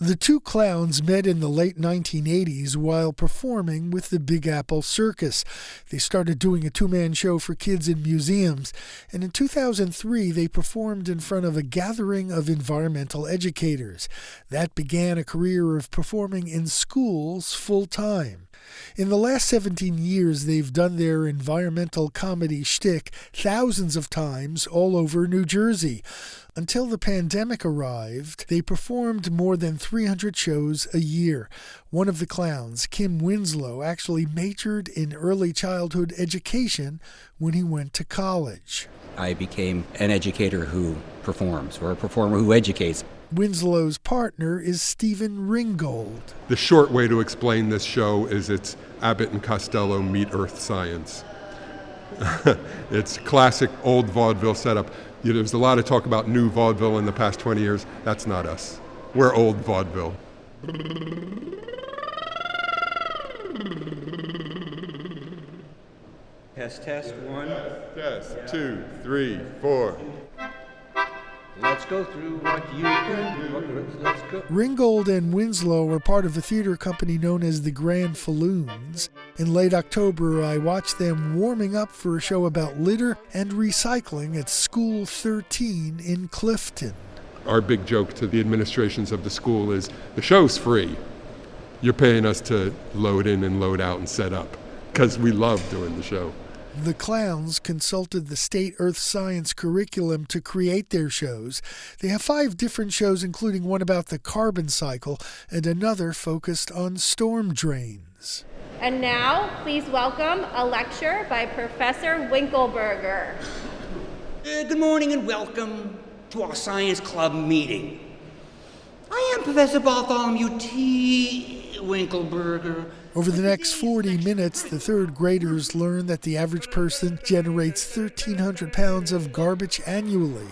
The two clowns met in the late 1980s while performing with the Big Apple Circus. They started doing a two-man show for kids in museums, and in 2003 they performed in front of a gathering of environmental educators. That began a career of performing in schools full-time. In the last 17 years, they've done their environmental comedy shtick thousands of times all over New Jersey. Until the pandemic arrived, they performed more than 300 shows a year. One of the clowns, Kim Winslow, actually majored in early childhood education when he went to college. I became an educator who performs, or a performer who educates. Winslow's partner is Stephen Ringgold. The short way to explain this show is it's Abbott and Costello meet Earth science. It's classic old vaudeville setup. There's a lot of talk about new vaudeville in the past 20 years. That's not us. We're old vaudeville. Test, one. Test, 2, 3, 4. Let's go through what you can do. Let's go. Ringgold and Winslow were part of a theater company known as the Grand Falloons. In late October, I watched them warming up for a show about litter and recycling at School 13 in Clifton. Our big joke to the administrations of the school is, the show's free. You're paying us to load in and load out and set up, because we love doing the show. The clowns consulted the state earth science curriculum to create their shows. They have 5 different shows, including one about the carbon cycle and another focused on storm drains. And now, please welcome a lecture by Professor Winkelberger. Good morning and welcome to our science club meeting. I am Professor Bartholomew T. Winkelberger. Over the next 40 minutes, the third graders learn that the average person generates 1,300 pounds of garbage annually.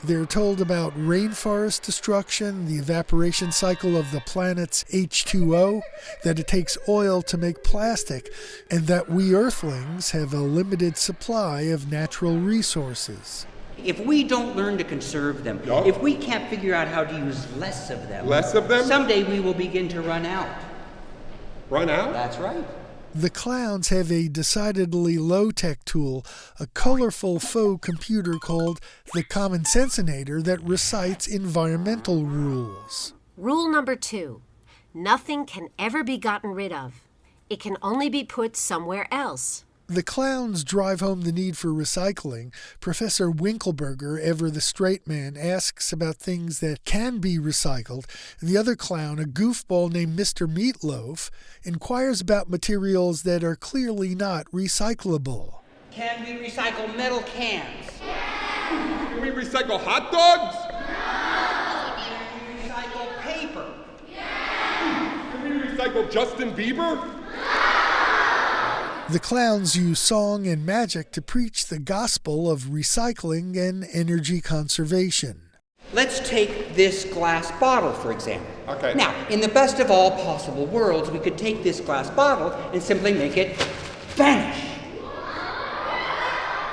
They're told about rainforest destruction, the evaporation cycle of the planet's H2O, that it takes oil to make plastic, and that we Earthlings have a limited supply of natural resources. If we don't learn to conserve them, if we can't figure out how to use less of them, someday we will begin to run out. Run out? That's right. The clowns have a decidedly low-tech tool, a colorful faux computer called the Common Sensinator that recites environmental rules. Rule number 2. Nothing can ever be gotten rid of. It can only be put somewhere else. The clowns drive home the need for recycling. Professor Winkelberger, ever the straight man, asks about things that can be recycled. And the other clown, a goofball named Mr. Meatloaf, inquires about materials that are clearly not recyclable. Can we recycle metal cans? Can we recycle hot dogs? Can we recycle paper? Can we recycle Justin Bieber? The clowns use song and magic to preach the gospel of recycling and energy conservation. Let's take this glass bottle, for example. Okay. Now, in the best of all possible worlds, we could take this glass bottle and simply make it vanish.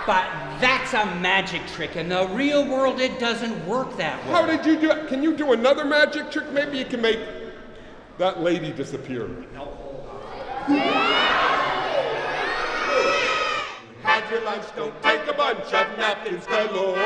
But that's a magic trick. In the real world, it doesn't work that way. How did you do it? Can you do another magic trick? Maybe you can make that lady disappear. Have your lunch, don't take a bunch of napkins galore.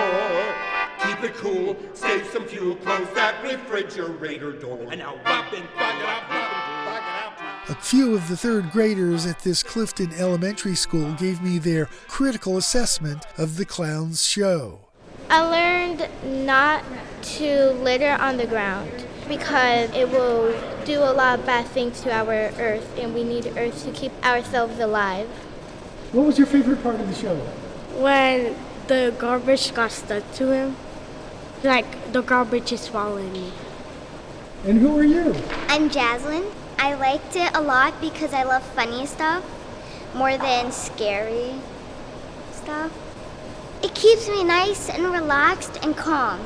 Keep it cool, save some fuel, close that refrigerator door. And now Robin, back it up, back it up. A few of the third graders at this Clifton Elementary School gave me their critical assessment of the clowns' show. I learned not to litter on the ground because it will do a lot of bad things to our earth, and we need earth to keep ourselves alive. What was your favorite part of the show? When the garbage got stuck to him, like the garbage is following me. And who are you? I'm Jaslyn. I liked it a lot because I love funny stuff more than scary stuff. It keeps me nice and relaxed and calm.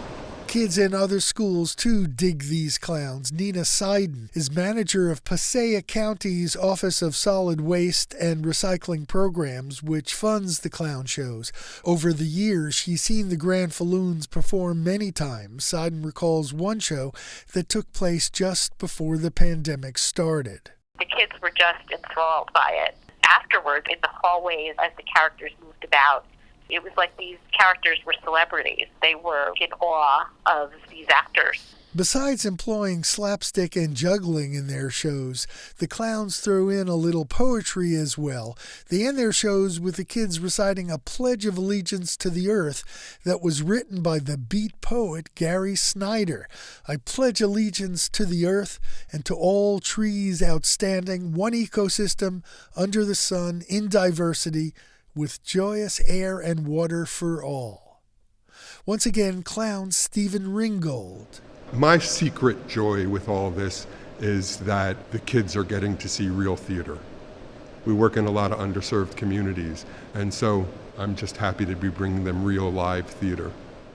Kids in other schools, too, dig these clowns. Nina Seiden is manager of Passaic County's Office of Solid Waste and Recycling Programs, which funds the clown shows. Over the years, she's seen the Grand Falloons perform many times. Seiden recalls one show that took place just before the pandemic started. The kids were just enthralled by it. Afterwards, in the hallways, as the characters moved about, it was like these characters were celebrities. They were in awe of these actors. Besides employing slapstick and juggling in their shows, the clowns throw in a little poetry as well. They end their shows with the kids reciting a pledge of allegiance to the earth that was written by the beat poet Gary Snyder. I pledge allegiance to the earth and to all trees outstanding, one ecosystem under the sun in diversity, with joyous air and water for all. Once again, clown Stephen Ringgold. My secret joy with all this is that the kids are getting to see real theater. We work in a lot of underserved communities, and so I'm just happy to be bringing them real live theater.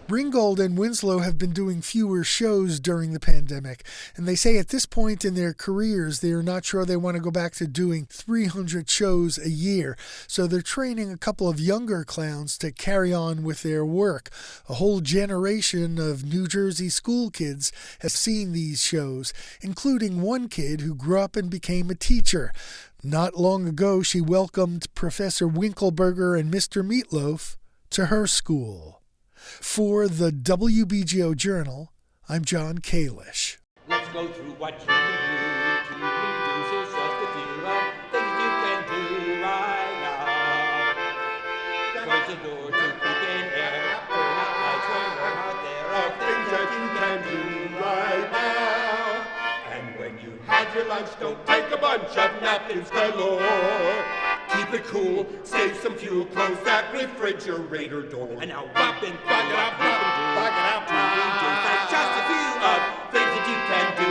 Ringgold and Winslow have been doing fewer shows during the pandemic, and they say at this point in their careers they are not sure they want to go back to doing 300 shows a year, so they're training a couple of younger clowns to carry on with their work. A whole generation of New Jersey school kids have seen these shows, including one kid who grew up and became a teacher. Not long ago, she welcomed Professor Winkelberger and Mr. Meatloaf to her school. For the WBGO Journal, I'm John Kalish. Let's go through what you can do to reduce just a few of things you can do right now. Close the door to keep in air, turn out lights when we're not there, are things that you can do right now. And when you have your lunch, don't take a bunch of napkins galore. Keep it cool, save some fuel, close that refrigerator door. And now Robin, back it up, to reduce. That's just a few of things that you can do.